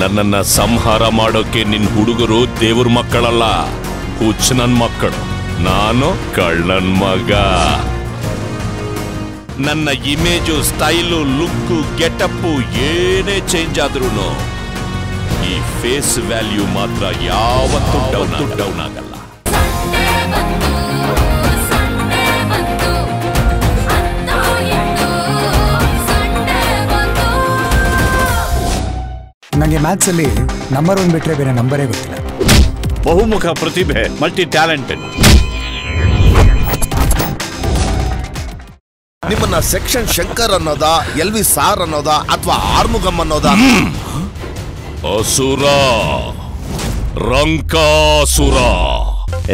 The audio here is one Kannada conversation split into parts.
ನನ್ನನ್ನ ಸಂಹಾರ ಮಾಡೋಕೆ ನಿನ್ ಹುಡುಗರು ದೇವ್ರ ಮಕ್ಕಳಲ್ಲ, ಹುಚ್ಚ ನನ್ ಮಕ್ಕಳು. ನಾನು ಕಳ್ಳನ್ ಮಗ. ನನ್ನ ಇಮೇಜು, ಸ್ಟೈಲು, ಲುಕ್ಕು, ಗೆಟಪ್ಪು ಏನೇ ಚೇಂಜ್ ಆದ್ರೂ ಈ ಫೇಸ್ ವ್ಯಾಲ್ಯೂ ಮಾತ್ರ ಯಾವತ್ತೂ ಡೌನ್ ಆಗಲ್ಲ. ನನಗೆ ಮ್ಯಾಥ್ಸ್ ಅಲ್ಲಿ ನಂಬರ್ 1 ಬಿಟ್ರೆ ಬೇರೆ ನಂಬರೇ ಗೊತ್ತಿಲ್ಲ. ಬಹುಮುಖ ಪ್ರತಿಭೆ, ಮಲ್ಟಿ ಟ್ಯಾಲೆಂಟೆಡ್. ನಿಮ್ಮನ್ನ ಸೆಕ್ಷನ್ ಶಂಕರ್ ಅನ್ನೋದಾ, LV ಸಾರ್ ಅನ್ನೋದಾ ಅಥವಾ ಆರ್ಮುಗಂ ಅನ್ನೋದಾ? ಅಸುರ, ರಂಕಾಸುರ.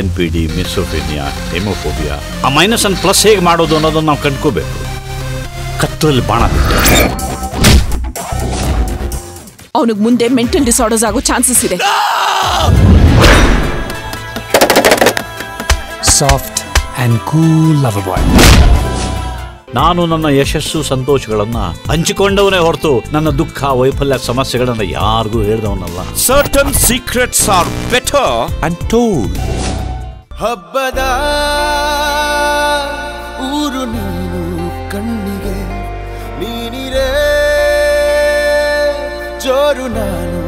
NPD, ಮಿಸೋಫೇನಿಯಾ, ಹೆಮೋಫೋಬಿಯಾ. ಆ ಮೈನಸ್ ಅನ್ನು ಪ್ಲಸ್ ಹೇಗೆ ಮಾಡೋದು ಅನ್ನೋದನ್ನು ನಾವು ಕಂಡ್ಕೋಬೇಕು. ಕತ್ತರಲ್ಲಿ ಬಾಣ ಬಿಟ್ಟು ಅವನಿಗೆ ಮುಂದೆ ಮೆಂಟಲ್ ಡಿಸಾರ್ಡರ್ಸ್ ಆಗೋ ಚಾನ್ಸಸ್ ಇದೆ. Soft and cool lover boy. ನಾನು ನನ್ನ ಯಶಸ್ಸು ಸಂತೋಷಗಳನ್ನ ಹಂಚಿಕೊಂಡವನೇ ಹೊರತು ನನ್ನ ದುಃಖ ವೈಫಲ್ಯ ಸಮಸ್ಯೆಗಳನ್ನ ಯಾರಿಗೂ ಹೇಳಿದವನಲ್ಲ. Certain secrets are better untold. ಹಬ್ಬದ ಊರು ನೀನು, ಕಣ್ಣಿಗೆ ನೀನಿರೇ ಜೋರು ನಾನು.